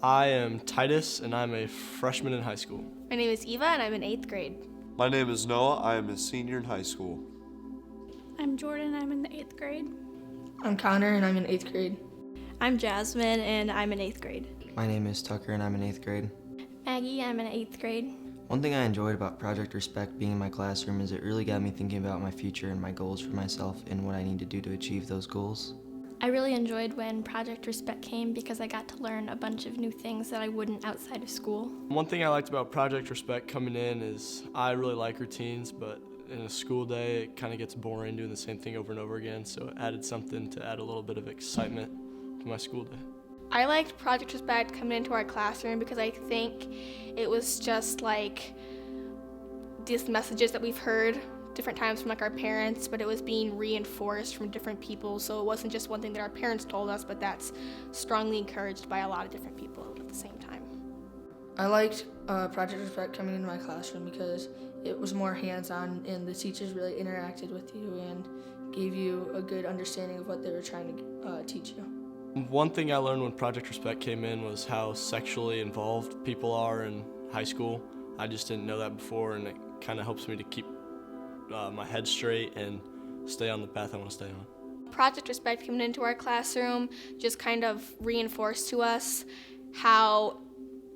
I am Titus, and I'm a freshman in high school. My name is Eva, and I'm in 8th grade. My name is Noah. I am a senior in high school. I'm Jordan. I'm in the 8th grade. I'm Connor, and I'm in 8th grade. I'm Jasmine, and I'm in 8th grade. My name is Tucker, and I'm in 8th grade. Maggie, I'm in 8th grade. One thing I enjoyed about Project Respect being in my classroom is it really got me thinking about my future and my goals for myself and what I need to do to achieve those goals. I really enjoyed when Project Respect came because I got to learn a bunch of new things that I wouldn't outside of school. One thing I liked about Project Respect coming in is I really like routines, but in a school day it kind of gets boring doing the same thing over and over again, so it added something to add a little bit of excitement to my school day. I liked Project Respect coming into our classroom because I think it was just like these messages that we've heard different times from like our parents, but it was being reinforced from different people, so it wasn't just one thing that our parents told us, but that's strongly encouraged by a lot of different people at the same time. I liked Project Respect coming into my classroom because it was more hands-on and the teachers really interacted with you and gave you a good understanding of what they were trying to teach you. One thing I learned when Project Respect came in was how sexually involved people are in high school. I just didn't know that before, and it kind of helps me to keep my head straight and stay on the path I want to stay on. Project Respect coming into our classroom just kind of reinforced to us how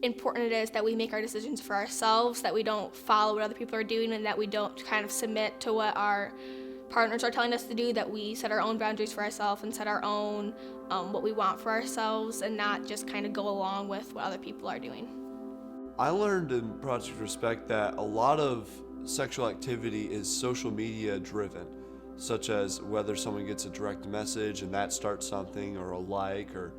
important it is that we make our decisions for ourselves, that we don't follow what other people are doing, and that we don't kind of submit to what our partners are telling us to do, that we set our own boundaries for ourselves and set our own what we want for ourselves and not just kind of go along with what other people are doing. I learned in Project Respect that a lot of sexual activity is social media driven, such as whether someone gets a direct message and that starts something, or a like, or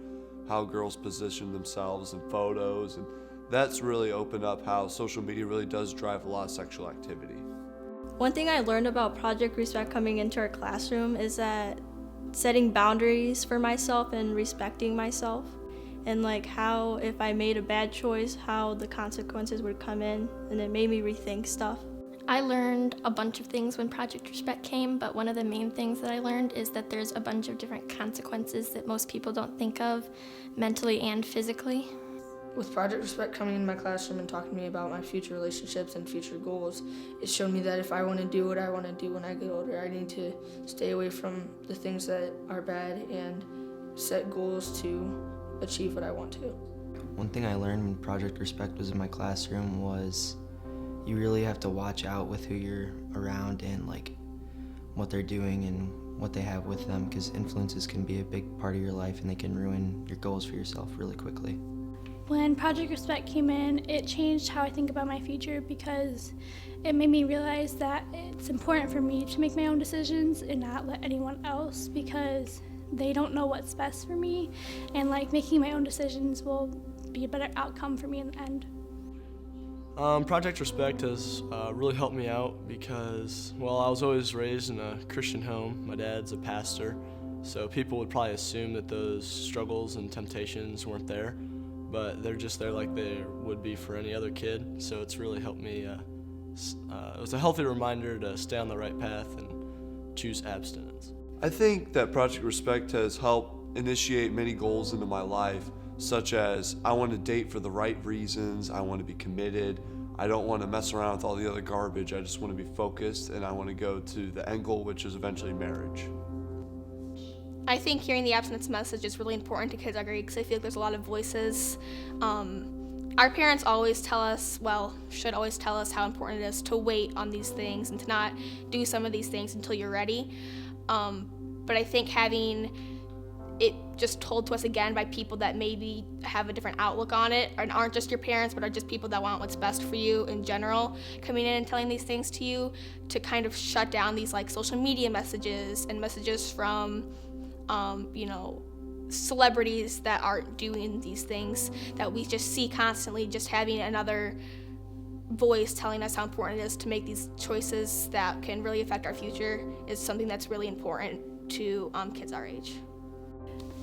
how girls position themselves in photos, and that's really opened up how social media really does drive a lot of sexual activity. One thing I learned about Project Respect coming into our classroom is that setting boundaries for myself and respecting myself, and like how if I made a bad choice, how the consequences would come in, and it made me rethink stuff. I learned a bunch of things when Project Respect came, but one of the main things that I learned is that there's a bunch of different consequences that most people don't think of, mentally and physically. With Project Respect coming into my classroom and talking to me about my future relationships and future goals, it showed me that if I want to do what I want to do when I get older, I need to stay away from the things that are bad and set goals to achieve what I want to. One thing I learned when Project Respect was in my classroom was you really have to watch out with who you're around and like what they're doing and what they have with them, because influences can be a big part of your life and they can ruin your goals for yourself really quickly. When Project Respect came in, it changed how I think about my future because it made me realize that it's important for me to make my own decisions and not let anyone else, because they don't know what's best for me, and like making my own decisions will be a better outcome for me in the end. Project Respect has really helped me out because, well, I was always raised in a Christian home. My dad's a pastor, so people would probably assume that those struggles and temptations weren't there, but they're just there like they would be for any other kid. So it's really helped me. It was a healthy reminder to stay on the right path and choose abstinence. I think that Project Respect has helped initiate many goals into my life, such as I want to date for the right reasons, I want to be committed, I don't want to mess around with all the other garbage, I just want to be focused, and I want to go to the end goal, which is eventually marriage. I think hearing the abstinence message is really important to kids our grade because I feel like there's a lot of voices. Our parents always tell us, should always tell us how important it is to wait on these things and to not do some of these things until you're ready. But I think having it just told to us again by people that maybe have a different outlook on it and aren't just your parents but are just people that want what's best for you in general, coming in and telling these things to you, to kind of shut down these like social media messages and messages from celebrities that aren't doing these things that we just see constantly. Just having another voice telling us how important it is to make these choices that can really affect our future is something that's really important to kids our age.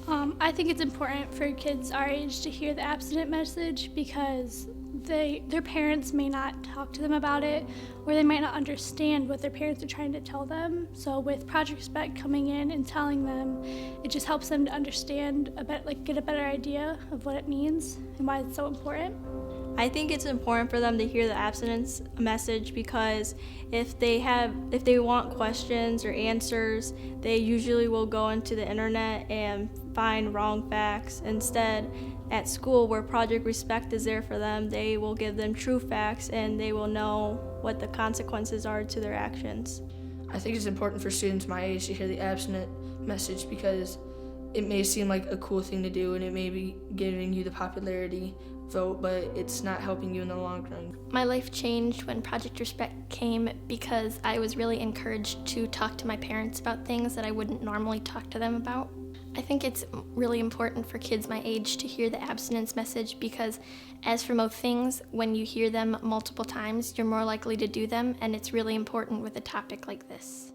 I think it's important for kids our age to hear the abstinent message because their parents may not talk to them about it, or they might not understand what their parents are trying to tell them. So with Project Respect coming in and telling them, it just helps them to understand get a better idea of what it means and why it's so important. I think it's important for them to hear the abstinence message because if they want questions or answers, they usually will go into the internet and find wrong facts. Instead, at school where Project Respect is there for them, they will give them true facts and they will know what the consequences are to their actions. I think it's important for students my age to hear the abstinent message because it may seem like a cool thing to do and it may be giving you the popularity vote, but it's not helping you in the long run. My life changed when Project Respect came because I was really encouraged to talk to my parents about things that I wouldn't normally talk to them about. I think it's really important for kids my age to hear the abstinence message because, as for most things, when you hear them multiple times, you're more likely to do them, and it's really important with a topic like this.